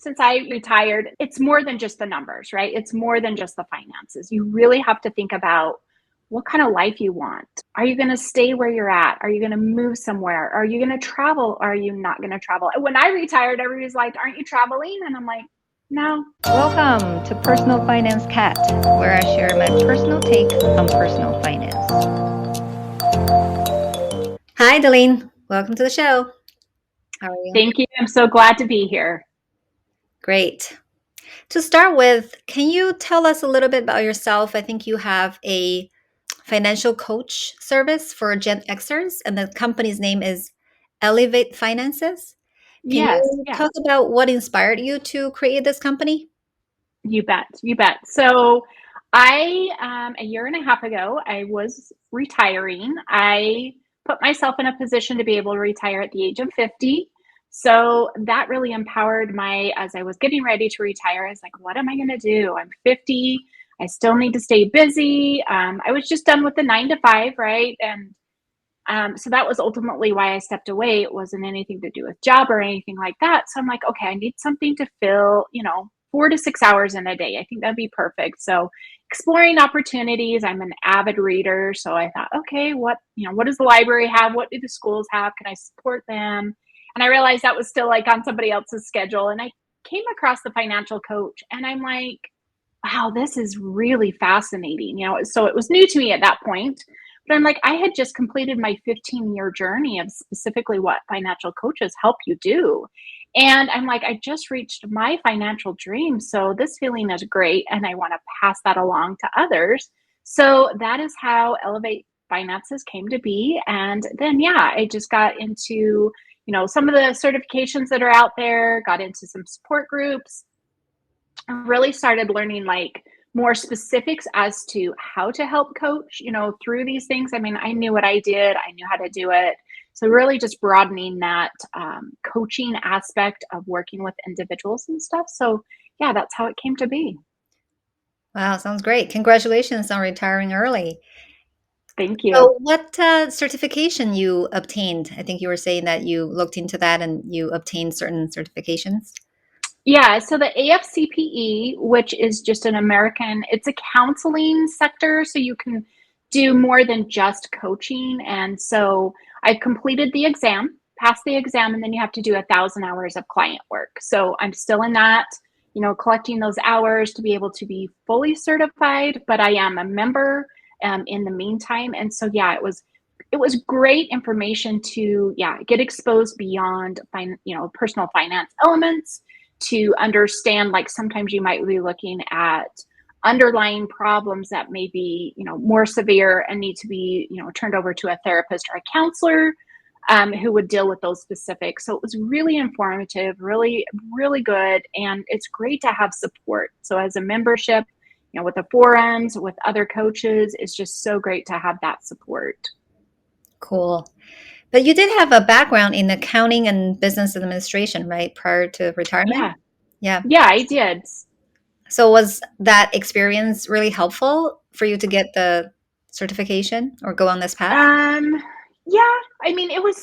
since I retired, it's more than just the numbers, right? It's more than just the finances. You really have to think about what kind of life you want. Are you going to stay where you're at? Are you going to move somewhere? Are you going to travel? Are you not going to travel? When I retired, everybody's like, aren't you traveling? And I'm like, no. Welcome to Personal Finance Cat, where I share my personal take on personal finance. Hi, Dalene. Welcome to the show. How are you? Thank you. I'm so glad to be here. Great. To start with, can you tell us a little bit about yourself? I think you have a financial coach service for Gen Xers, and the company's name is Elevate Finances. Can Yes, you yes. talk about what inspired you to create this company? You bet. You bet. So a year and a half ago, I was retiring. I put myself in a position to be able to retire at the age of 50. So that really empowered as I was getting ready to retire, I was like, what am I going to do? I'm 50. I still need to stay busy. I was just done with the 9 to 5, right? And so that was ultimately why I stepped away. It wasn't anything to do with job or anything like that. So I'm like, okay, I need something to fill, 4 to 6 hours in a day. I think that'd be perfect. So exploring opportunities. I'm an avid reader. So I thought, okay, what does the library have? What do the schools have? Can I support them? And I realized that was still like on somebody else's schedule. And I came across the financial coach and I'm like, wow, this is really fascinating. So it was new to me at that point. But I'm like, I had just completed my 15-year journey of specifically what financial coaches help you do. And I'm like, I just reached my financial dream. So this feeling is great. And I want to pass that along to others. So that is how Elevate Finances came to be. And then, yeah, I just got into, some of the certifications that are out there, got into some support groups, really started learning like more specifics as to how to help coach, through these things. I mean, I knew what I did, I knew how to do it. So really just broadening that coaching aspect of working with individuals and stuff. So yeah, that's how it came to be. Wow, sounds great. Congratulations on retiring early. Thank you. So what certification you obtained? I think you were saying that you looked into that and you obtained certain certifications. Yeah, so the AFCPE, which is just it's a counseling sector, so you can do more than just coaching. And so I completed the exam, passed the exam, and then you have to do 1,000 hours of client work. So I'm still in that, collecting those hours to be able to be fully certified, but I am a member in the meantime. And so, yeah, it was great information to, get exposed beyond personal finance elements, to understand, like sometimes you might be looking at underlying problems that may be, more severe and need to be, turned over to a therapist or a counselor who would deal with those specifics. So it was really informative, really, really good. And it's great to have support. So as a membership, with the forums, with other coaches, it's just so great to have that support. Cool. But you did have a background in accounting and business administration, right, prior to retirement? Yeah. Yeah. Yeah, I did. So was that experience really helpful for you to get the certification or go on this path? Um, yeah, I mean, what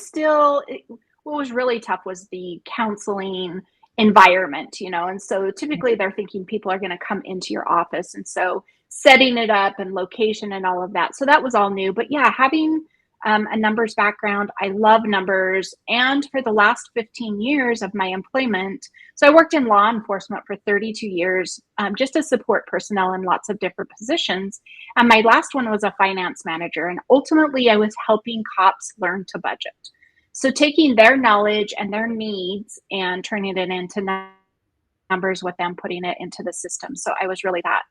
was really tough was the counseling environment, and so typically they're thinking people are going to come into your office. And so setting it up and location and all of that. So that was all new. But yeah, having a numbers background, I love numbers. And for the last 15 years of my employment, so I worked in law enforcement for 32 years, just as support personnel in lots of different positions. And my last one was a finance manager. And ultimately, I was helping cops learn to budget. So taking their knowledge and their needs and turning it into numbers with them, putting it into the system. So I was really that,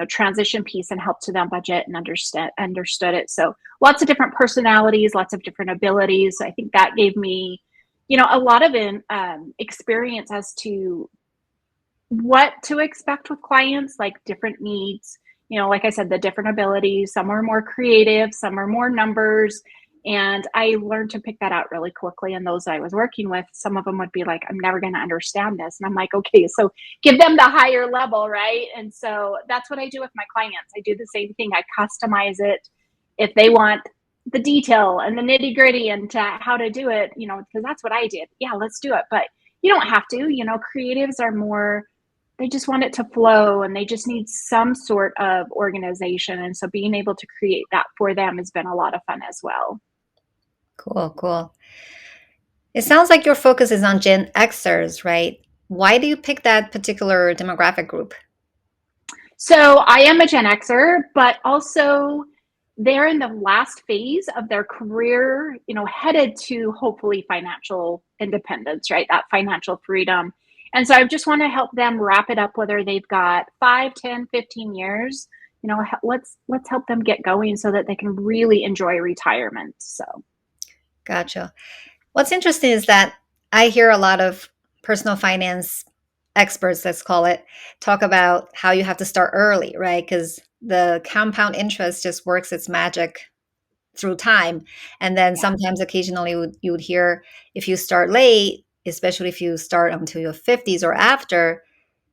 transition piece and helped to them budget and understood it. So lots of different personalities, lots of different abilities. So I think that gave me, a lot of experience as to what to expect with clients, like different needs, like I said, the different abilities. Some are more creative, some are more numbers. And I learned to pick that out really quickly. And those I was working with, some of them would be like, I'm never going to understand this. And I'm like, okay, so give them the higher level, right? And so that's what I do with my clients. I do the same thing. I customize it. If they want the detail and the nitty gritty and how to do it, because that's what I did. Yeah, let's do it. But you don't have to, creatives are more, they just want it to flow and they just need some sort of organization. And so being able to create that for them has been a lot of fun as well. Cool, cool. It sounds like your focus is on Gen Xers, right? Why do you pick that particular demographic group? So I am a Gen Xer, but also they're in the last phase of their career, headed to hopefully financial independence, right? That financial freedom. And so I just want to help them wrap it up, whether they've got 5, 10, 15 years. Let's help them get going so that they can really enjoy retirement. So Gotcha. What's interesting is that I hear a lot of personal finance experts, let's call it, talk about how you have to start early, right? Because the compound interest just works its magic through time. And then yeah. sometimes occasionally you would hear if you start late, especially if you start until your 50s or after,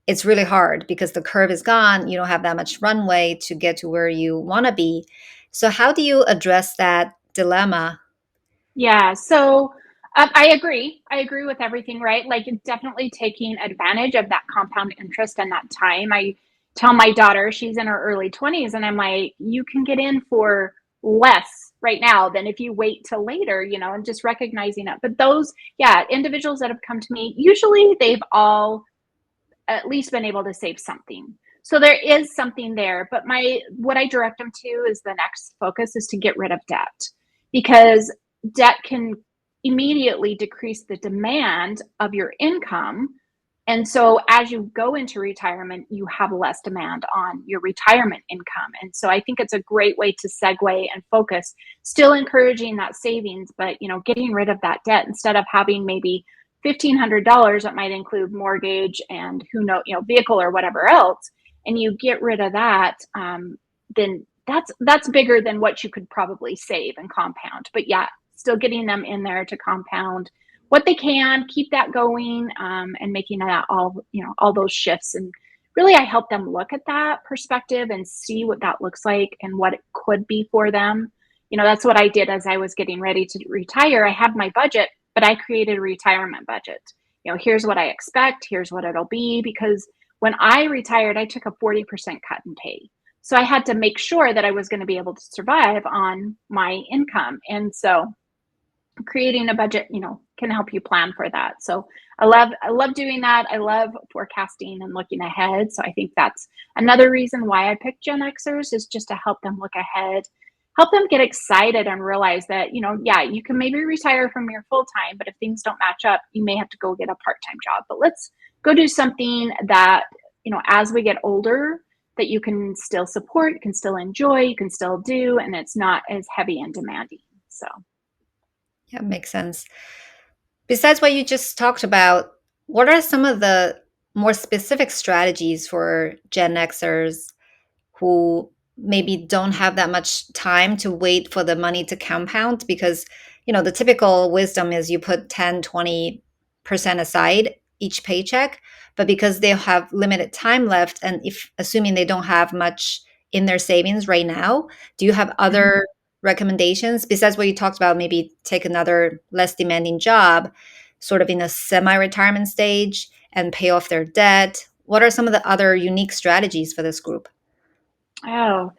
it's really hard because the curve is gone. You don't have that much runway to get to where you want to be. So, how do you address that dilemma? Yeah, so I agree. I agree with everything, right? Like definitely taking advantage of that compound interest and that time. I tell my daughter, she's in her early 20s, and I'm like, you can get in for less right now than if you wait till later, and just recognizing it. But those, yeah, individuals that have come to me, usually they've all at least been able to save something. So there is something there. But what I direct them to is the next focus is to get rid of debt, because debt can immediately decrease the demand of your income. And so as you go into retirement, you have less demand on your retirement income. And so I think it's a great way to segue and focus, still encouraging that savings, but getting rid of that debt instead of having maybe $1,500 that might include mortgage and who know, vehicle or whatever else, and you get rid of that, then that's bigger than what you could probably save and compound. But yeah, still getting them in there to compound what they can, keep that going, and making that all those shifts. And really, I help them look at that perspective and see what that looks like and what it could be for them. That's what I did as I was getting ready to retire. I had my budget, but I created a retirement budget. Here's what I expect, here's what it'll be, because when I retired, I took a 40% cut in pay. So I had to make sure that I was going to be able to survive on my income. And so creating a budget, can help you plan for that. So I love doing that. I love forecasting and looking ahead. So I think that's another reason why I picked Gen Xers, is just to help them look ahead, help them get excited and realize that, yeah, you can maybe retire from your full time, but if things don't match up, you may have to go get a part-time job. But let's go do something that, as we get older, that you can still support, you can still enjoy, you can still do, and it's not as heavy and demanding. So Yeah, makes sense. Besides what you just talked about, what are some of the more specific strategies for Gen Xers who maybe don't have that much time to wait for the money to compound? Because, the typical wisdom is you put 10, 20% aside each paycheck, but because they have limited time left, and if assuming they don't have much in their savings right now, do you have mhm. other recommendations besides what you talked about? Maybe take another less demanding job, sort of in a semi-retirement stage, and pay off their debt. What are some of the other unique strategies for this group? Oh,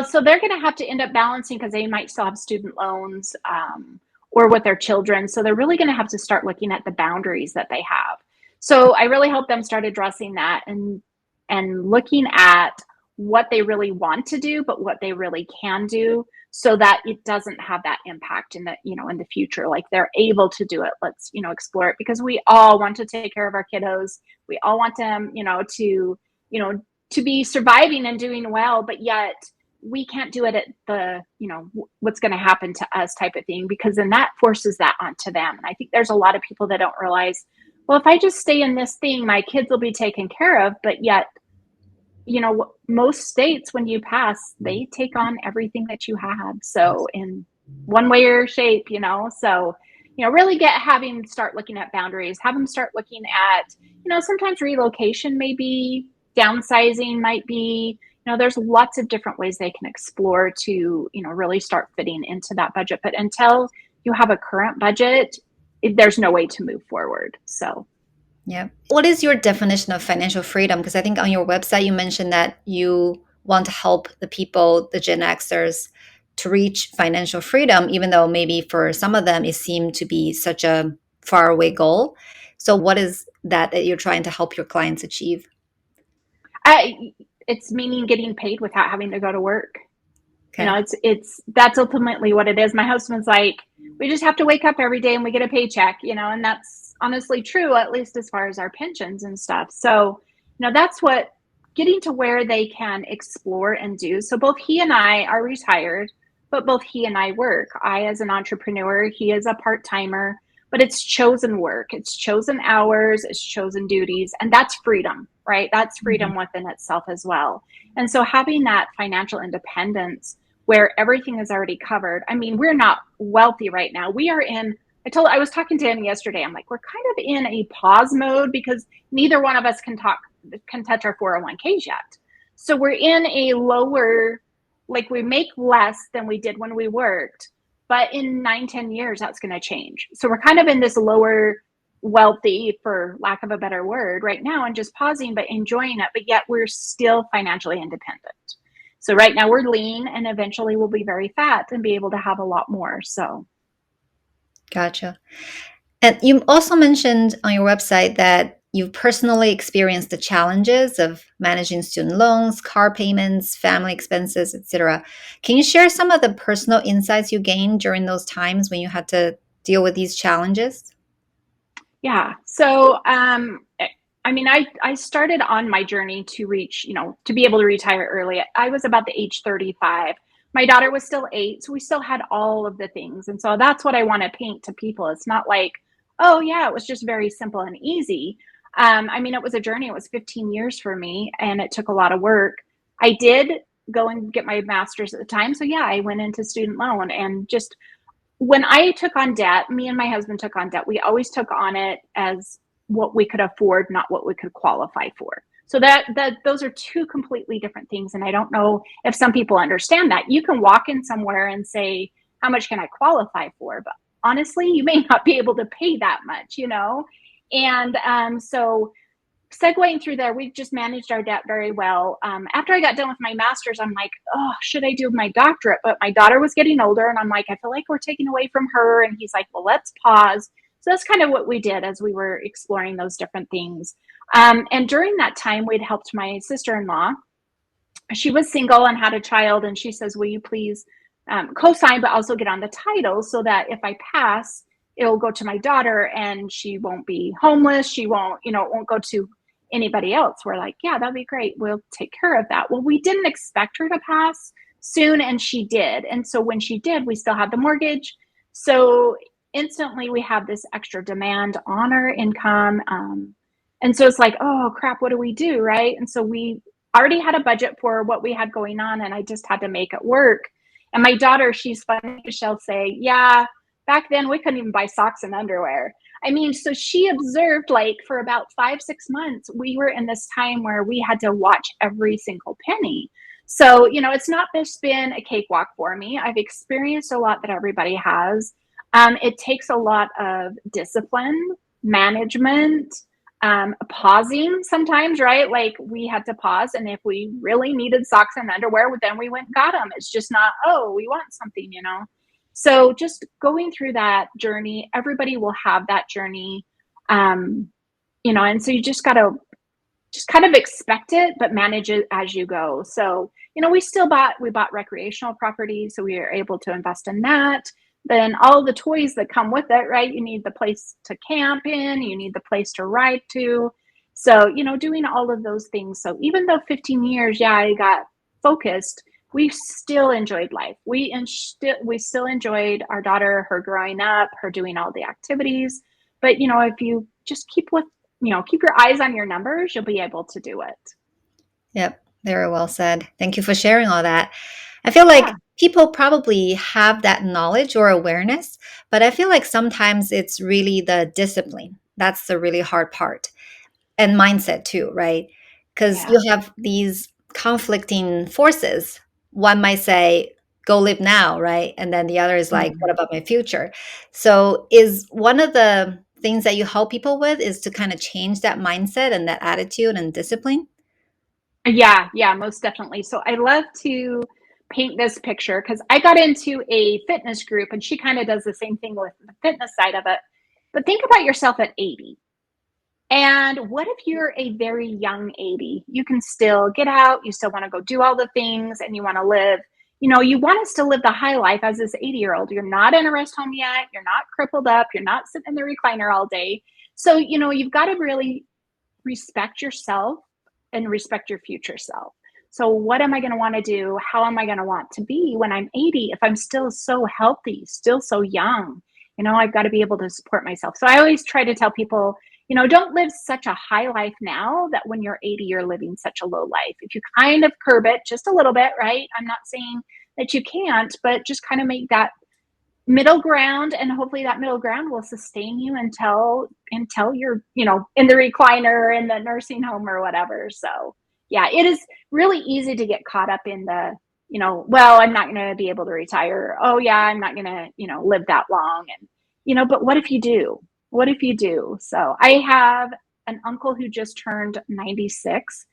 so they're going to have to end up balancing because they might still have student loans, or with their children. So they're really going to have to start looking at the boundaries that they have. So I really help them start addressing that and looking at what they really want to do, but what they really can do, so that it doesn't have that impact in the future. Like they're able to do it. Let's, explore it, because we all want to take care of our kiddos. We all want them, you know, to be surviving and doing well, but yet we can't do it at the, what's going to happen to us type of thing, because then that forces that onto them. And I think there's a lot of people that don't realize, well, if I just stay in this thing, my kids will be taken care of. But yet, most states, when you pass, they take on everything that you had. So in one way or shape, so, really start looking at boundaries, have them start looking at, sometimes relocation may be, downsizing might be, there's lots of different ways they can explore to, really start fitting into that budget. But until you have a current budget, there's no way to move forward. So Yeah. What is your definition of financial freedom? Because I think on your website you mentioned that you want to help the people, the Gen Xers, to reach financial freedom, even though maybe for some of them it seemed to be such a far away goal. So, what is that you're trying to help your clients achieve? I, it's meaning getting paid without having to go to work. Okay. It's that's ultimately what it is. My husband's like, we just have to wake up every day and we get a paycheck, and that's honestly true, at least as far as our pensions and stuff. So, that's what getting to where they can explore and do. So both he and I are retired, but both he and I work. I as an entrepreneur, he is a part-timer, but it's chosen work. It's chosen hours, it's chosen duties, and that's freedom, right? That's freedom Mhm. within itself as well. And so having that financial independence where everything is already covered. I mean, we're not wealthy right now. We are in, I was talking to him yesterday. I'm like, we're kind of in a pause mode because neither one of us can touch our 401ks yet. So we're in a lower, like we make less than we did when we worked, but in 9, 10 years, that's going to change. So we're kind of in this lower wealthy, for lack of a better word, right now and just pausing, but enjoying it. But yet we're still financially independent. So right now we're lean and eventually we'll be very fat and be able to have a lot more. So Gotcha. And you also mentioned on your website that you've personally experienced the challenges of managing student loans, car payments, family expenses, etc. Can you share some of the personal insights you gained during those times when you had to deal with these challenges? yeah. So I mean, I started on my journey to reach, to be able to retire early. I was about the age 35. My daughter was still 8, so we still had all of the things. And so that's what I want to paint to people. It's not like, oh yeah, it was just very simple and easy. I mean, it was a journey. It was 15 years for me, and it took a lot of work. I did go and get my master's at the time, so yeah, I went into student loan and just when I took on debt, me and my husband took on debt, we always took on it as what we could afford, not what we could qualify for. So that those are two completely different things. And I don't know if some people understand that. You can walk in somewhere and say, how much can I qualify for? But honestly, you may not be able to pay that much. And so segueing through there, we've just managed our debt very well. After I got done with my master's, I'm like, oh, should I do my doctorate? But my daughter was getting older, and I'm like, I feel like we're taking away from her. And he's like, well, let's pause. So that's kind of what we did as we were exploring those different things. And during that time, we'd helped my sister in law. She was single and had a child, and she says, will you please co-sign, but also get on the title so that if I pass, it'll go to my daughter and she won't be homeless. She won't, it won't go to anybody else. We're like, yeah, that'd be great. We'll take care of that. Well, we didn't expect her to pass soon, and she did. And so when she did, we still had the mortgage. So instantly we have this extra demand on our income. And so it's like, oh crap, what do we do? Right. And so we already had a budget for what we had going on, and I just had to make it work. And my daughter, she's funny, she'll say, yeah, back then we couldn't even buy socks and underwear. I mean, so she observed, like, for about 5, 6 months, we were in this time where we had to watch every single penny. So, it's not just been a cakewalk for me. I've experienced a lot that everybody has. It takes a lot of discipline, management, pausing sometimes, right? Like we had to pause. And if we really needed socks and underwear, then we went and got them. It's just not, oh, we want something. So just going through that journey, everybody will have that journey. And so you just got to just kind of expect it, but manage it as you go. So, we bought recreational property. So we are able to invest in that. Then all the toys that come with it, right? You need the place to camp in, you need the place to ride to. So, doing all of those things. So even though 15 years, yeah, I got focused, we still enjoyed life. We still enjoyed our daughter, her growing up, her doing all the activities. But, if you just keep your eyes on your numbers, you'll be able to do it. Yep, very well said. Thank you for sharing all that. I feel like Yeah. people probably have that knowledge or awareness, but I feel like sometimes it's really the discipline. That's the really hard part. And mindset too, right? Because Yeah. you have these conflicting forces. One might say, go live now, right? And then the other is like, what Mhm. about my future? So, is one of the things that you help people with is to kind of change that mindset and that attitude and discipline? Yeah, yeah, most definitely. So I love to paint this picture because I got into a fitness group and she kind of does the same thing with the fitness side of it. But think about yourself at 80. And what if you're a very young 80? You can still get out, you still want to go do all the things, and you want to live, you want to still live the high life as this 80-year-old. You're not in a rest home yet, you're not crippled up, you're not sitting in the recliner all day. So, you've got to really respect yourself and respect your future self. So, what am I going to want to do? How am I going to want to be when I'm 80 if I'm still so healthy, still so young? I've got to be able to support myself. So, I always try to tell people, don't live such a high life now that when you're 80, you're living such a low life. If you kind of curb it just a little bit, right? I'm not saying that you can't, but just kind of make that middle ground, and hopefully that middle ground will sustain you until you're in the recliner in the nursing home or whatever. So yeah, it is really easy to get caught up in the well, I'm not going to be able to retire, oh yeah, I'm not going to live that long. And but what if you do? What if you do? So I have an uncle who just turned 96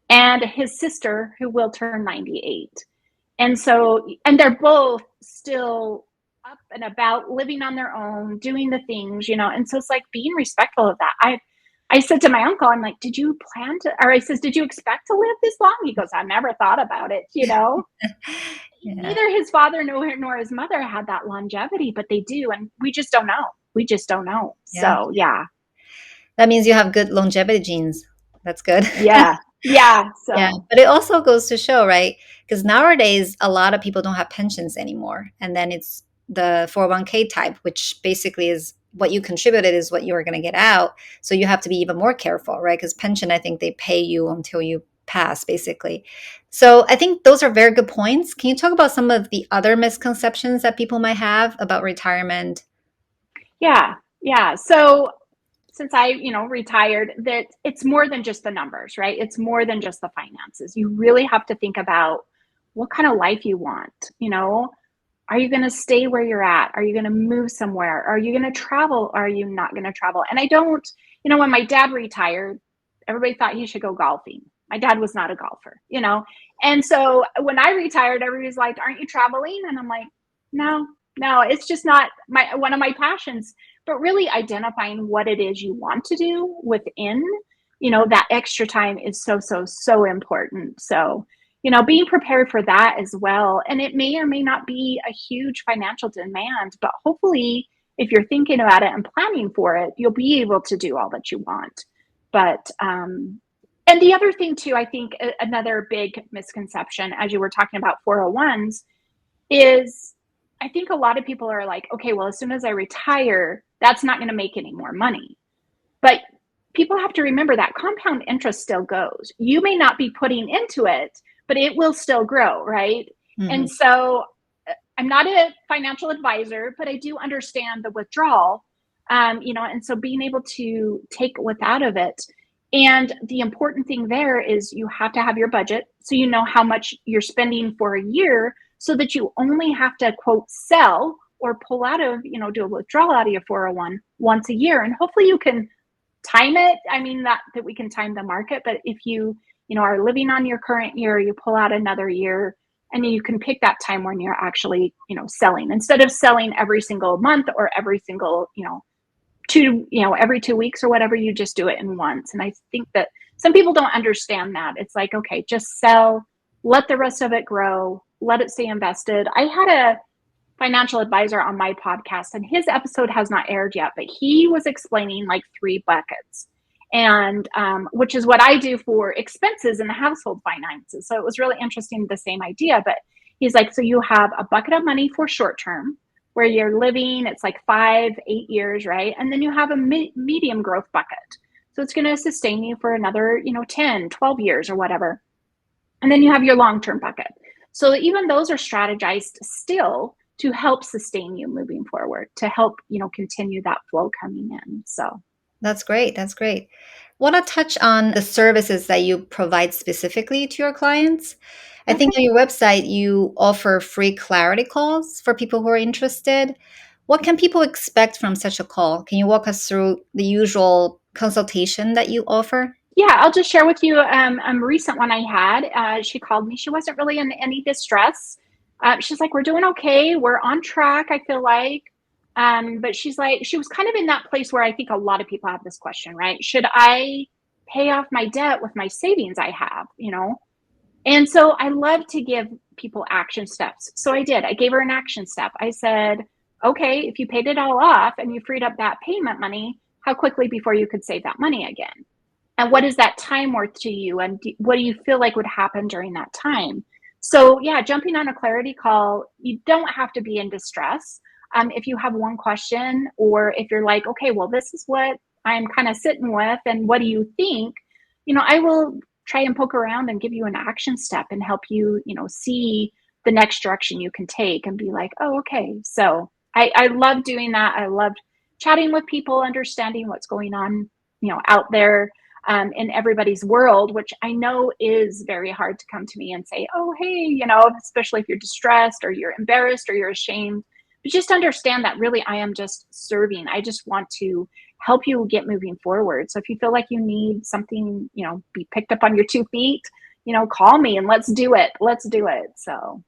and his sister who will turn 98. And they're both still up and about, living on their own, doing the things, and so it's like being respectful of that. I said to my uncle, I'm like, did you plan to, or I says, did you expect to live this long? He goes, I never thought about it. Yeah. Neither his father nor his mother had that longevity, but they do. And we just don't know. We just don't know. Yeah. So yeah. That means you have good longevity genes. That's good. Yeah. Yeah. Yeah, So but it also goes to show, right? Because nowadays, a lot of people don't have pensions anymore. And then it's the 401k type, which basically is what you contributed is what you're going to get out. So you have to be even more careful, right? Because pension, I think they pay you until you pass, basically. So I think those are very good points. Can you talk about some of the other misconceptions that people might have about retirement? yeah. Yeah. So since I, retired, that it's more than just the numbers, right? It's more than just the finances. You really have to think about what kind of life you want. Are you going to stay where you're at? Are you going to move somewhere? Are you going to travel? Or are you not going to travel? And I don't, when my dad retired, everybody thought he should go golfing. My dad was not a golfer. And so when I retired, everybody's like, aren't you traveling? And I'm like, no, no, it's just not one of my passions. But really identifying what it is you want to do within, that extra time is so, so, so important. So, being prepared for that as well. And it may or may not be a huge financial demand, but hopefully, if you're thinking about it and planning for it, you'll be able to do all that you want. But, and the other thing too, I think another big misconception, as you were talking about 401s, is I think a lot of people are like, okay, well, as soon as I retire, that's not going to make any more money. But people have to remember that compound interest still goes. You may not be putting into it, but it will still grow, right? Mhm. And so I'm not a financial advisor, but I do understand the withdrawal, and so being able to take what's out of it. And the important thing there is you have to have your budget so you know how much you're spending for a year so that you only have to quote sell or pull out of, do a withdrawal out of your 401 once a year. And hopefully you can time it. I mean, that we can time the market, but if you are living on your current year, you pull out another year, and you can pick that time when you're actually selling, instead of selling every single month or every single every 2 weeks or whatever. You just do it in once. And I think that some people don't understand that. It's like, okay, just sell, let the rest of it grow, let it stay invested. I had a financial advisor on my podcast, and his episode has not aired yet, but he was explaining like 3 buckets, and which is what I do for expenses in the household finances. So it was really interesting, the same idea. But he's like, so you have a bucket of money for short term where you're living, it's like 5-8 years, right? And then you have a medium growth bucket, so it's going to sustain you for another 10-12 years or whatever. And then you have your long-term bucket. So even those are strategized still to help sustain you moving forward, to help, continue that flow coming in. So That's great. That's great. Want to touch on the services that you provide specifically to your clients? I think okay. on your website you offer free clarity calls for people who are interested. What can people expect from such a call? Can you walk us through the usual consultation that you offer? Yeah, I'll just share with you a recent one I had. She called me. She wasn't really in any distress. She's like, "We're doing okay. We're on track, I feel like." But she's like, she was kind of in that place where I think a lot of people have this question, right? Should I pay off my debt with my savings I have, you know? And so I love to give people action steps. So I did. I gave her an action step. I said, okay, if you paid it all off and you freed up that payment money, how quickly before you could save that money again? And what is that time worth to you? And what do you feel like would happen during that time? So, yeah, jumping on a clarity call, you don't have to be in distress. If you have one question, or if you're like, okay, well, this is what I'm kind of sitting with, and what do you think? I will try and poke around and give you an action step and help you, see the next direction you can take and be like, oh, okay. So I love doing that. I love chatting with people, understanding what's going on, out there in everybody's world, which I know is very hard to come to me and say, oh, hey, especially if you're distressed or you're embarrassed or you're ashamed. But just understand that really I am just serving. I just want to help you get moving forward. So if you feel like you need something, be picked up on your 2 feet, call me and let's do it. Let's do it. So,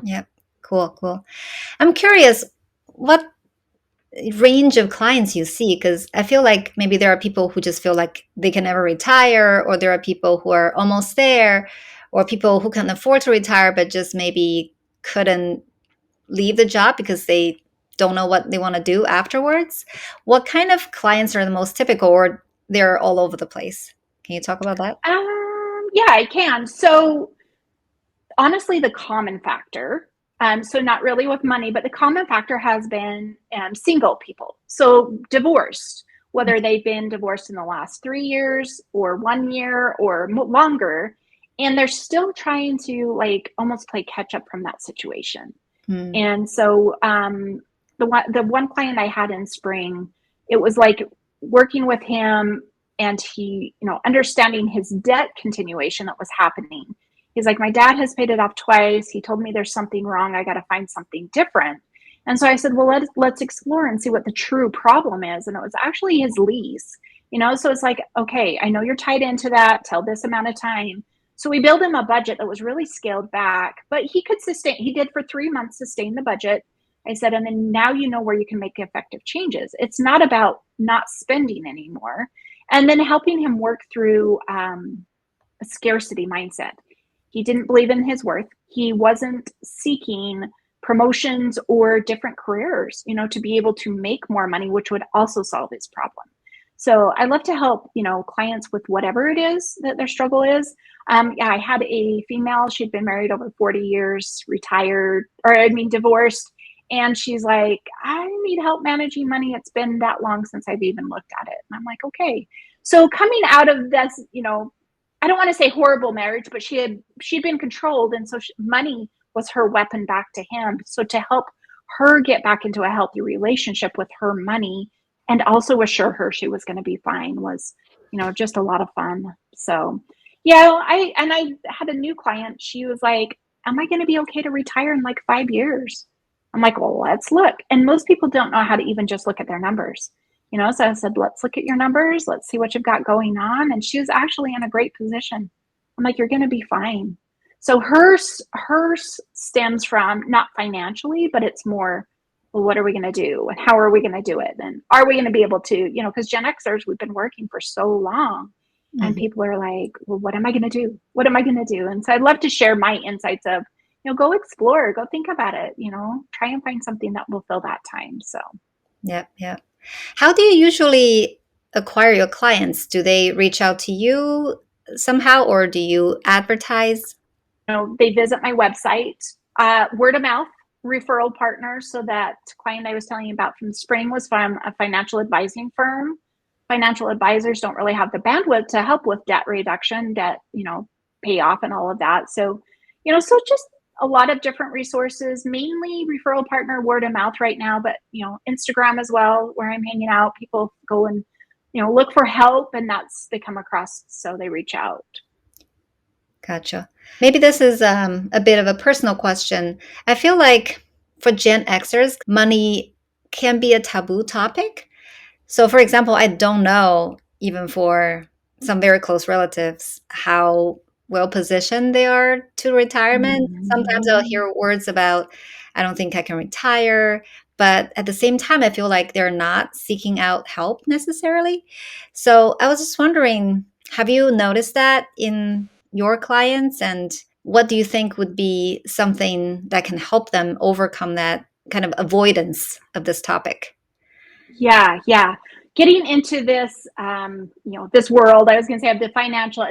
Yep. Cool, cool. I'm curious what range of clients you see, because I feel like maybe there are people who just feel like they can never retire, or there are people who are almost there, or people who can afford to retire but just maybe couldn't leave the job because they don't know what they want to do afterwards. What kind of clients are the most typical, or they're all over the place? Can you talk about that? yeah, I can. So honestly, the common factor, so not really with money, but the common factor has been single people. So divorced, whether they've been divorced in the last 3 years or 1 year or longer, and they're still trying to like almost play catch up from that situation. Hmm. And so the one client I had in spring, it was like working with him, and he, understanding his debt continuation that was happening. He's like, my dad has paid it off twice. He told me there's something wrong. I got to find something different. And so I said, well, let's explore and see what the true problem is. And it was actually his lease. So it's like, okay, I know you're tied into that till this amount of time. So we built him a budget that was really scaled back, but he could sustain, he did for 3 months sustain the budget. I said, and then now you know where you can make effective changes. It's not about not spending anymore. And then helping him work through a scarcity mindset. He didn't believe in his worth. He wasn't seeking promotions or different careers, to be able to make more money, which would also solve his problem. So I love to help, clients with whatever it is that their struggle is. Yeah, I had a female, she'd been married over 40 years, retired, or I mean, divorced. And she's like, I need help managing money. It's been that long since I've even looked at it. And I'm like, okay. So coming out of this, I don't want to say horrible marriage, but she'd been controlled. And so money was her weapon back to him. So to help her get back into a healthy relationship with her money and also assure her she was going to be fine was, just a lot of fun. So, yeah, I had a new client. She was like, am I going to be okay to retire in like 5 years? I'm like, well, let's look. And most people don't know how to even just look at their numbers. So I said, let's look at your numbers. Let's see what you've got going on. And she was actually in a great position. I'm like, you're going to be fine. So hers stems from not financially, but it's more, well, what are we going to do? And how are we going to do it? And are we going to be able to, because Gen Xers, we've been working for so long. And Mhm. people are like, well, what am I going to do? What am I going to do? And so I'd love to share my insights of, go explore, go think about it, try and find something that will fill that time. So, Yep, yep. How do you usually acquire your clients? Do they reach out to you somehow, or do you advertise? they visit my website, word of mouth, referral partners. So that client I was telling you about from the spring was from a financial advising firm. Financial advisors don't really have the bandwidth to help with debt reduction, debt, payoff and all of that. So, so just a lot of different resources, mainly referral partner, word of mouth right now, but, Instagram as well, where I'm hanging out. People go and, look for help, and they come across, so they reach out. Gotcha. Maybe this is a bit of a personal question. I feel like for Gen Xers, money can be a taboo topic. So, for example, I don't know, even for some very close relatives, how well positioned they are to retirement. Sometimes I'll Mhm. hear words about, I don't think I can retire. But at the same time, I feel like they're not seeking out help necessarily. So I was just wondering, have you noticed that in your clients? And what do you think would be something that can help them overcome that kind of avoidance of this topic? Yeah, yeah. Getting into this, this world, I was going to say of the financial,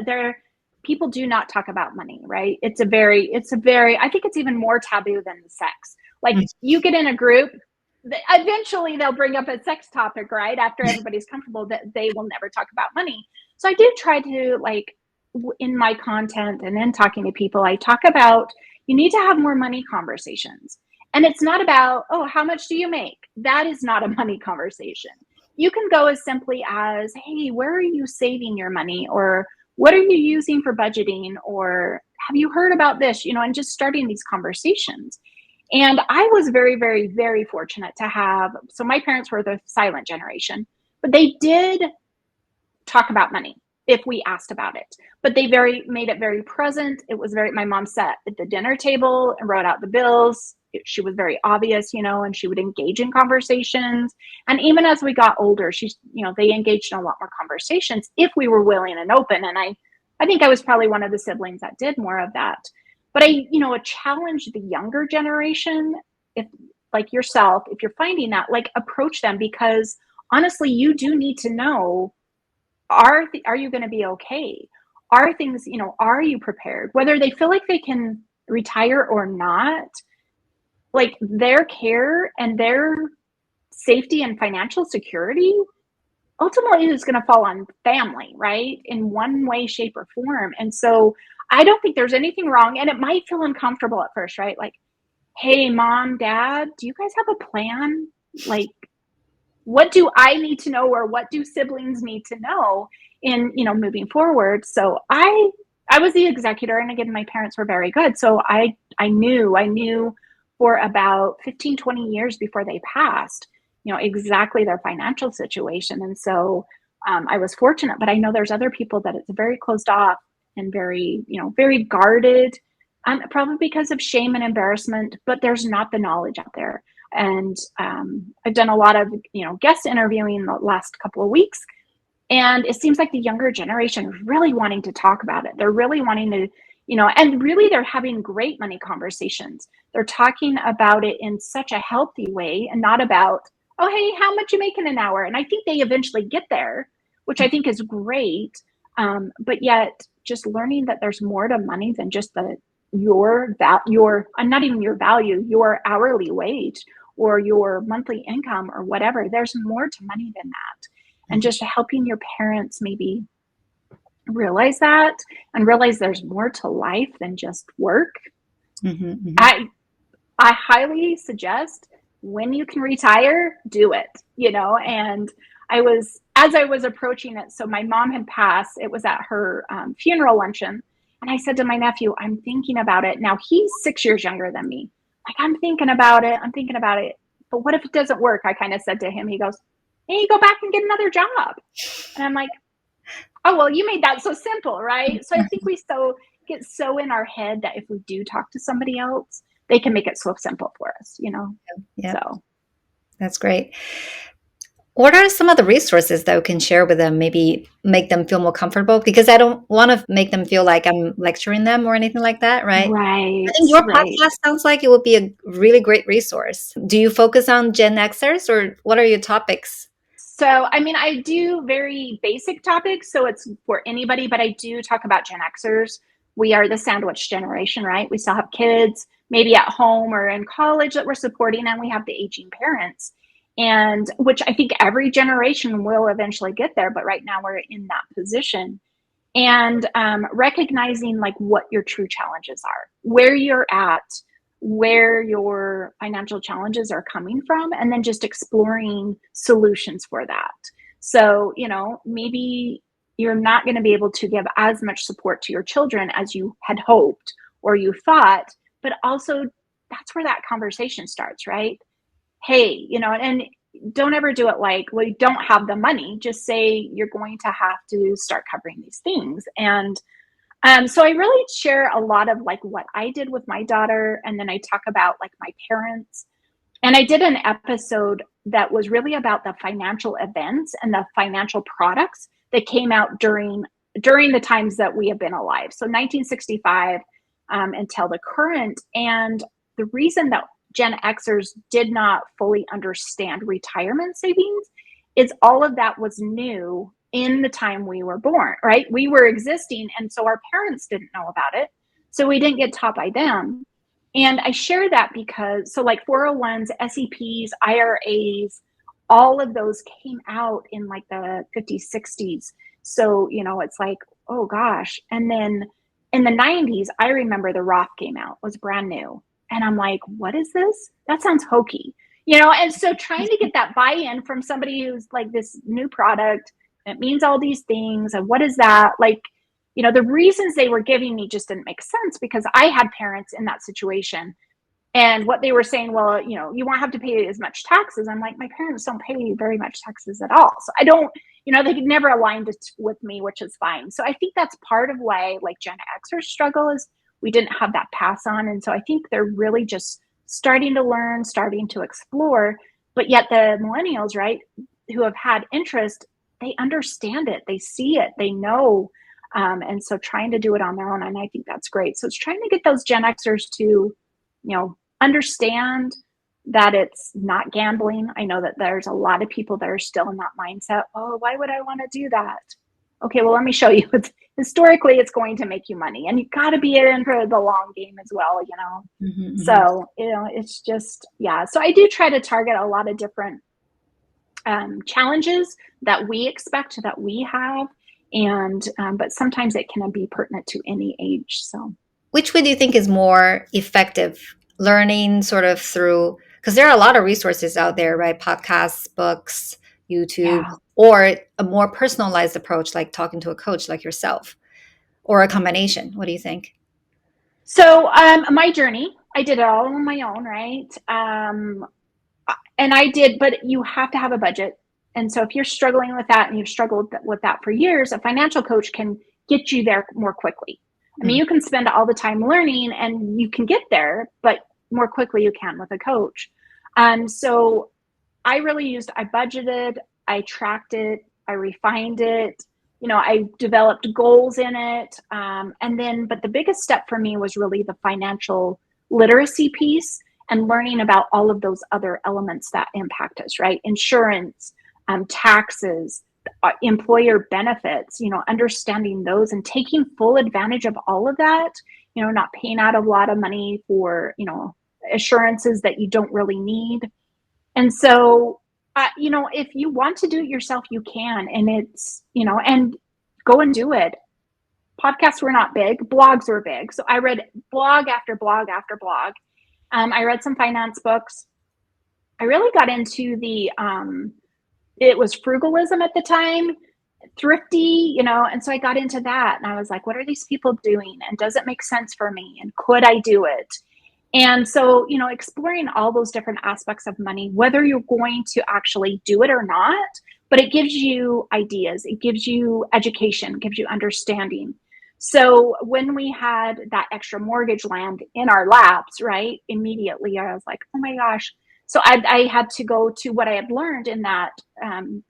people do not talk about money, right? I think it's even more taboo than the sex. Like you get in a group, eventually they'll bring up a sex topic, right? After everybody's comfortable that they will never talk about money. So I do try to in my content and in talking to people, I talk about you need to have more money conversations. And it's not about, oh, how much do you make? That is not a money conversation. You can go as simply as, hey, where are you saving your money? Or what are you using for budgeting? Or have you heard about this? And just starting these conversations. And I was very, very, very fortunate to have, so my parents were the silent generation, but they did talk about money if we asked about it. But they made it very present. It was my mom sat at the dinner table and wrote out the bills. She was very obvious, and she would engage in conversations. And even as we got older, they engaged in a lot more conversations if we were willing and open. And I think I was probably one of the siblings that did more of that. But I challenge the younger generation, if like yourself, if you're finding that, approach them, because honestly, you do need to know, are you going to be okay? Are things, are you prepared? Whether they feel like they can retire or not, like their care and their safety and financial security ultimately is going to fall on family, right? In one way, shape, or form. And so I don't think there's anything wrong. And it might feel uncomfortable at first, right? Like, hey, mom, dad, do you guys have a plan? Like, what do I need to know, or what do siblings need to know in moving forward? So I was the executor, and again, my parents were very good, so I knew for about 15-20 years before they passed, exactly their financial situation. And so I was fortunate, but I know there's other people that it's very closed off and very very guarded, probably because of shame and embarrassment, but there's not the knowledge out there. And I've done a lot of guest interviewing the last couple of weeks, and it seems like the younger generation is really wanting to talk about it. They're really wanting to, and really they're having great money conversations. They're talking about it in such a healthy way, and not about, oh, hey, how much you make in an hour? And I think they eventually get there, which I think is great. But yet just learning that there's more to money than just your not even your value, your hourly wage or your monthly income or whatever. There's more to money than that. And just helping your parents maybe realize that, and realize there's more to life than just work. Mm-hmm, mm-hmm. I highly suggest, when you can retire, do it, and as I was approaching it, so my mom had passed, it was at her funeral luncheon. And I said to my nephew, I'm thinking about it. Now he's 6 years younger than me. Like, I'm thinking about it. But what if it doesn't work? I kind of said to him, he goes, hey, you go back and get another job. And I'm like, oh, well, you made that so simple, right? So I think we get so in our head that if we do talk to somebody else, they can make it so simple for us. Yeah, So that's great. What are some of the resources that we can share with them, maybe make them feel more comfortable? Because I don't want to make them feel like I'm lecturing them or anything like that, right? I right, think your right. podcast sounds like it would be a really great resource. Do you focus on Gen Xers, or what are your topics? So, I mean, I do very basic topics, so it's for anybody, but I do talk about Gen Xers. We are the sandwich generation, right? We still have kids, maybe at home or in college, that we're supporting, and we have the aging parents, and which I think every generation will eventually get there. But right now, we're in that position. And recognizing what your true challenges are, where you're at, where your financial challenges are coming from, and then just exploring solutions for that. So maybe you're not going to be able to give as much support to your children as you had hoped or you thought, but also that's where that conversation starts, right? hey, and don't ever do it like, well, you don't have the money. Just say you're going to have to start covering these things. And so I really share a lot of like what I did with my daughter. And then I talk about like my parents. And I did an episode that was really about the financial events and the financial products that came out during the times that we have been alive. So 1965 until the current. And the reason that Gen Xers did not fully understand retirement savings is all of that was new in the time we were born, right? We were existing. And so our parents didn't know about it. So we didn't get taught by them. And I share that because, so like 401s, SEPs, IRAs, all of those came out in like the 50s, 60s. So, it's like, oh gosh. And then in the 90s, I remember the Roth came out, was brand new. And I'm like, what is this? That sounds hokey, And so trying to get that buy-in from somebody who's like this new product, it means all these things. And what is that? Like, the reasons they were giving me just didn't make sense because I had parents in that situation. And what they were saying, well, you won't have to pay as much taxes. I'm like, my parents don't pay very much taxes at all. So I don't, they could never aligned it with me, which is fine. So I think that's part of why like Gen Xers struggle is we didn't have that pass on. And so I think they're really just starting to learn, starting to explore. But yet the millennials, right, who have had interest, they understand it, they see it, they know. And so trying to do it on their own. And I think that's great. So it's trying to get those Gen Xers to, understand that it's not gambling. I know that there's a lot of people that are still in that mindset. Oh, why would I want to do that? Okay, well, let me show you. Historically, it's going to make you money, and you got to be in for the long game as well, Mm-hmm, mm-hmm. So, it's just, yeah. So I do try to target a lot of different challenges that we expect that we have. And, but sometimes it can be pertinent to any age. So. Which way do you think is more effective? Learning sort of through, because there are a lot of resources out there, right? Podcasts, books, YouTube, Yeah. or a more personalized approach like talking to a coach like yourself, or a combination. What do you think? So my journey, I did it all on my own, right? And I did, but you have to have a budget. And so if you're struggling with that and you've struggled with that for years, a financial coach can get you there more quickly. I mean, you can spend all the time learning and you can get there, but more quickly you can with a coach. So I budgeted, I tracked it, I refined it, I developed goals in it. But the biggest step for me was really the financial literacy piece and learning about all of those other elements that impact us, right? Insurance, taxes, employer benefits, understanding those and taking full advantage of all of that, not paying out a lot of money for, assurances that you don't really need. And so, if you want to do it yourself, you can, and it's, and go and do it. Podcasts were not big, blogs were big. So I read blog after blog after blog. I read some finance books. I really got into it was frugalism at the time, thrifty, and so I got into that and I was like, what are these people doing? And does it make sense for me? And could I do it? And so, exploring all those different aspects of money, whether you're going to actually do it or not, but it gives you ideas, it gives you education, gives you understanding. So when we had that extra mortgage land in our laps, right, immediately I was like, oh my gosh. So I had to go to what I had learned in that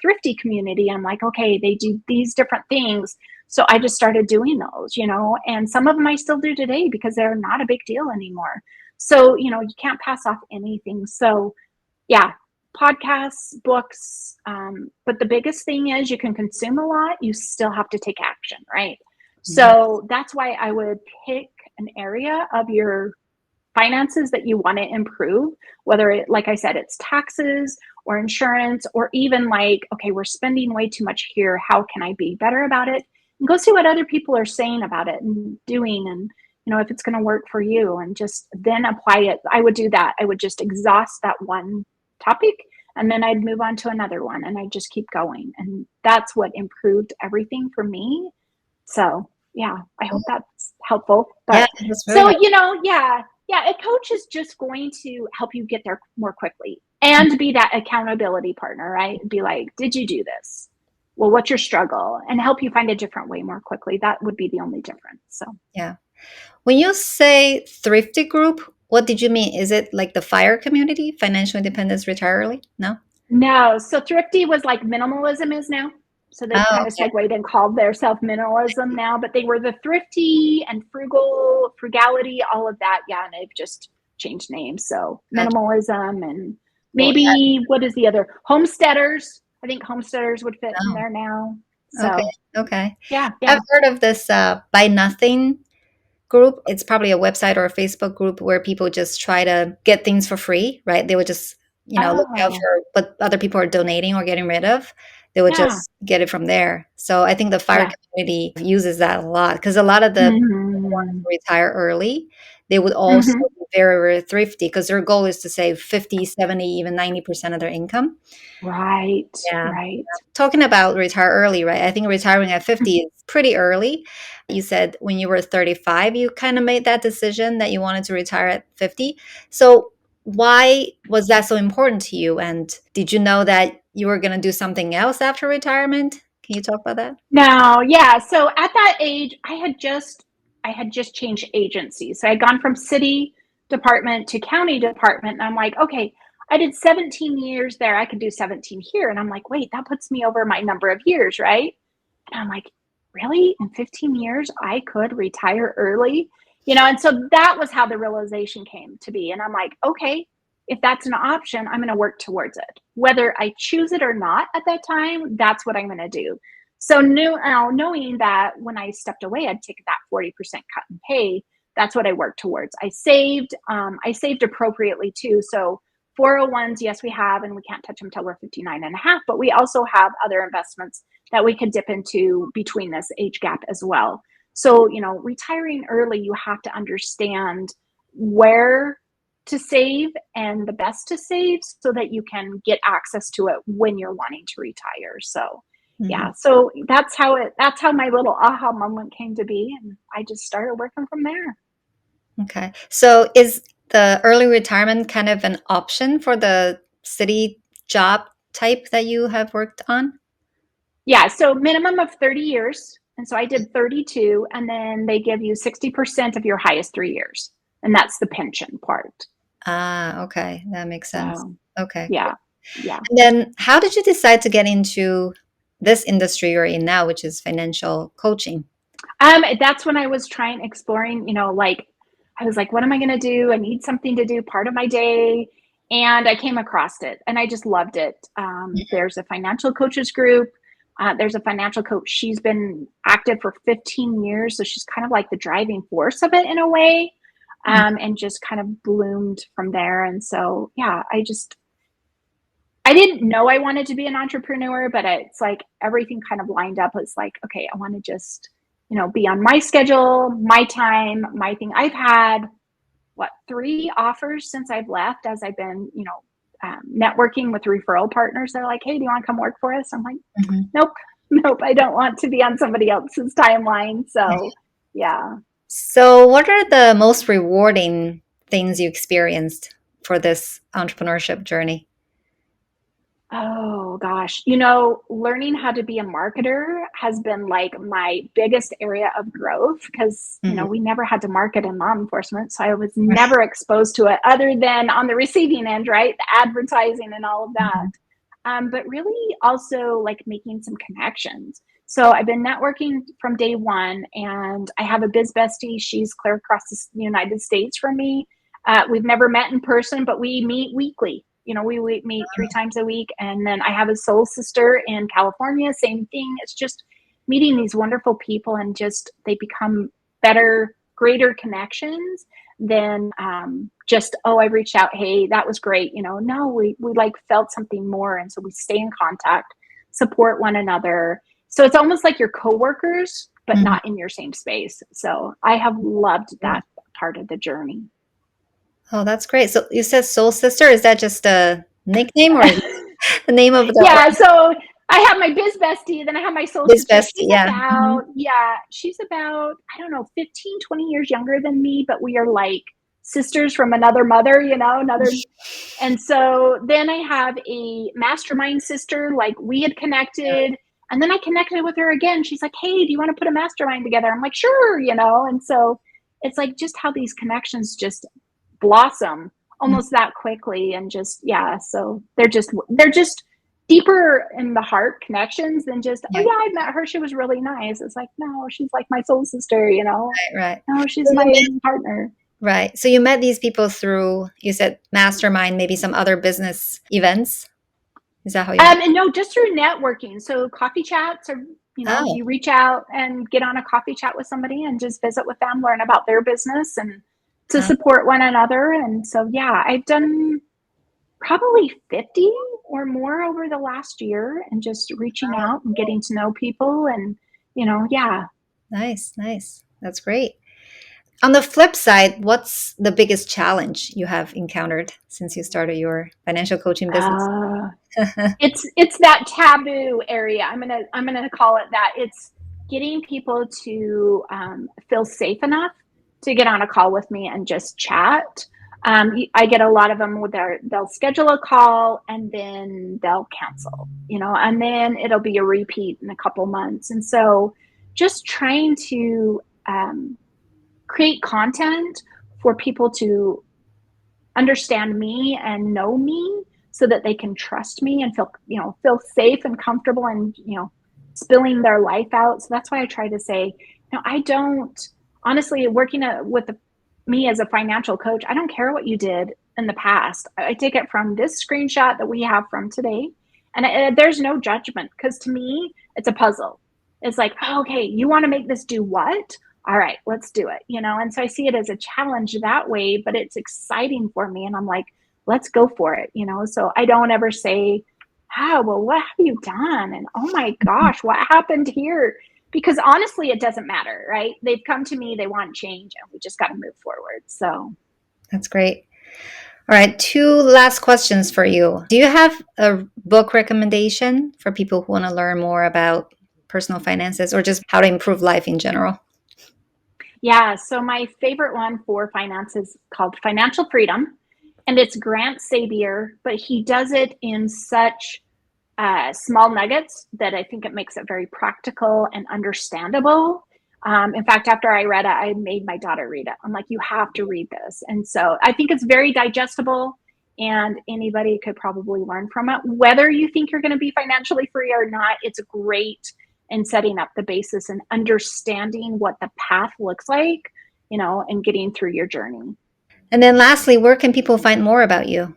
thrifty community. I'm like, okay, they do these different things. So I just started doing those, and some of them I still do today because they're not a big deal anymore. So, you can't pass off anything. So, yeah, podcasts, books. But the biggest thing is you can consume a lot. You still have to take action, right? So that's why I would pick an area of your finances that you want to improve, whether it, like I said, it's taxes or insurance, or even like, okay, we're spending way too much here. How can I be better about it? And go see what other people are saying about it and doing, and if it's going to work for you, and just then apply it. I would do that. I would just exhaust that one topic and then I'd move on to another one and I'd just keep going. And that's what improved everything for me. So yeah, I hope that's helpful. But that's so, yeah, a coach is just going to help you get there more quickly. and be that accountability partner, right? Be like, did you do this? Well, what's your struggle? And help you find a different way more quickly. That would be the only difference. So, Yeah. When you say thrifty group, what did you mean? Is it like the FIRE community, financial independence, retire early? No? no. So, thrifty was like minimalism is now. So, they've Oh, kind of segued and called their self minimalism now, but they were the thrifty and frugality, all of that. Yeah. And they've just changed names. So, gotcha. minimalism and Well, maybe what is the other? Homesteaders. I think homesteaders would fit in yeah. there now. Oh, okay. So, Okay. yeah, I've yeah. heard of this Buy Nothing group. It's probably a website or a Facebook group where people just try to get things for free, right? They would just, look out Oh, for what other people are donating or getting rid of. They would yeah, just get it from there. So I think the FIRE yeah. community uses that a lot because a lot of the Hmm. retire early, they would also Hmm. be very, very thrifty because their goal is to save 50, 70, even 90% of their income. Right, Yeah. right. Talking about retire early, right? I think retiring at 50 is pretty early. You said when you were 35, you kind of made that decision that you wanted to retire at 50. So, why was that so important to you? And did you know that you were going to do something else after retirement? Can you talk about that? Now, yeah. So at that age, I had just changed agencies. So I had gone from city department to county department, and I'm like, okay, I did 17 years there. I could do 17 here, and I'm like, wait, that puts me over my number of years, right? And I'm like, really? In 15 years, I could retire early? And so that was how the realization came to be. And I'm like, okay, if that's an option, I'm going to work towards it. Whether I choose it or not at that time, that's what I'm going to do. So knowing that when I stepped away, I'd take that 40% cut in pay. That's what I worked towards. I saved. I saved appropriately too. So 401s, yes, we have, and we can't touch them until we're 59 and a half, but we also have other investments that we could dip into between this age gap as well. So, retiring early, you have to understand where to save and the best to save so that you can get access to it when you're wanting to retire. So, Mhm. yeah, so that's how my little aha moment came to be, and I just started working from there. Okay. So, is the early retirement kind of an option for the city job type that you have worked on? Yeah, so minimum of 30 years. And so I did 32, and then they give you 60% of your highest 3 years. And that's the pension part. Ah, okay. That makes sense. So, Okay, yeah, great. yeah. And then how did you decide to get into this industry you're in now, which is financial coaching? That's when I was exploring, like I was like, what am I going to do? I need something to do part of my day. And I came across it and I just loved it. There's a financial coaches group. There's a financial coach. She's been active for 15 years. So she's kind of like the driving force of it in a way, Mm, and just kind of bloomed from there. And so, yeah, I didn't know I wanted to be an entrepreneur, but it's like everything kind of lined up. It's like, okay, I want to just, be on my schedule, my time, my thing. I've had what, 3 offers since I've left as I've been, networking with referral partners. They're like, hey, do you want to come work for us? I'm like, mhm. nope, nope, I don't want to be on somebody else's timeline. So, yeah. So, what are the most rewarding things you experienced for this entrepreneurship journey? Oh gosh, learning how to be a marketer has been like my biggest area of growth because, Mhm. we never had to market in law enforcement. So I was never exposed to it other than on the receiving end, right? The advertising and all of that. Mhm. But really also like making some connections. So I've been networking from day one, and I have a biz bestie. She's clear across the United States from me. We've never met in person, but we meet weekly. We meet 3 times a week. And then I have a soul sister in California, same thing. It's just meeting these wonderful people, and just they become better, greater connections than just, oh, I reached out, hey, that was great. No, we like felt something more. And so we stay in contact, support one another. So it's almost like your coworkers, but Mhm. not in your same space. So I have loved Great. that part of the journey. Oh, that's great. So, you said Soul Sister. Is that just a nickname or is it the name of the Yeah, so I have my biz bestie, then I have my soul biz sister. bestie? Yeah. Mhm. She's about, I don't know, 15, 20 years younger than me, but we are like sisters from another mother, another. And so then I have a mastermind sister, like we had connected. And then I connected with her again. She's like, hey, do you want to put a mastermind together? I'm like, sure. And so it's like just how these connections just blossom Mm. almost that quickly. And just, yeah. So they're just deeper in the heart connections than just, oh Yeah, yeah, I met her. She was really nice. It's like, no, she's like my soul sister. right. No, So she's you my met, partner. right. So you met these people through, you said mastermind, maybe some other business events. Is that how you met? And no, just through networking. So coffee chats, or Oh, you reach out and get on a coffee chat with somebody and just visit with them, learn about their business, and to oh, support one another. And so, yeah, I've done probably 50 or more over the last year, and just reaching wow, out and cool. getting to know people, and yeah. Nice, nice. That's great. On the flip side, what's the biggest challenge you have encountered since you started your financial coaching business? Uh, it's that taboo area. I'm gonna call it that. It's getting people to feel safe enough to get on a call with me and just chat. I get a lot of them with they'll schedule a call and then they'll cancel, and then it'll be a repeat in a couple months. And so just trying to create content for people to understand me and know me, so that they can trust me and feel safe and comfortable, and spilling their life out. So that's why I try to say, I don't, honestly, working with me as a financial coach, I don't care what you did in the past. I take it from this screenshot that we have from today, and there's no judgment, because to me it's a puzzle. It's like, oh, okay, you want to make this do what? All right, let's do it. And so I see it as a challenge that way, but it's exciting for me. And I'm like, let's go for it. So I don't ever say, well, what have you done? And oh my gosh, what happened here? Because honestly, it doesn't matter, right? They've come to me, they want change, and we just got to move forward. So, That's great. All right, two last questions for you. Do you have a book recommendation for people who want to learn more about personal finances or just how to improve life in general? yeah. So my favorite one for finance is called Financial Freedom. And it's Grant Sabier, but he does it in such small nuggets that I think it makes it very practical and understandable. In fact, after I read it, I made my daughter read it. I'm like, you have to read this. And so I think it's very digestible, and anybody could probably learn from it. Whether you think you're going to be financially free or not, it's great in setting up the basis and understanding what the path looks like, and getting through your journey. And then lastly, where can people find more about you?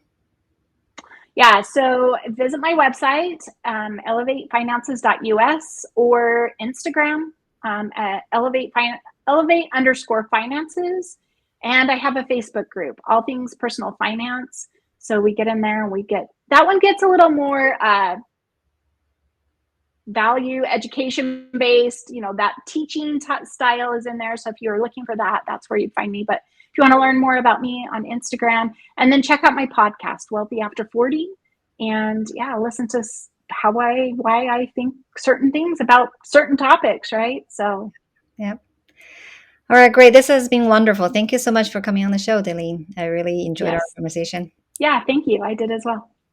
Yeah, so visit my website, elevatefinances.us, or Instagram at elevate_finances. And I have a Facebook group, All Things Personal Finance. So we get in there and that one gets a little more value education based, that teaching style is in there. So if you're looking for that, that's where you'd find me. But if you want to learn more about me, on Instagram, and then check out my podcast, Wealthy After 40, and yeah, listen to why I think certain things about certain topics, right? So Yep. All right, great. This has been wonderful. Thank you so much for coming on the show, Dalene. I really enjoyed our yes, conversation. yeah, thank you, I did as well.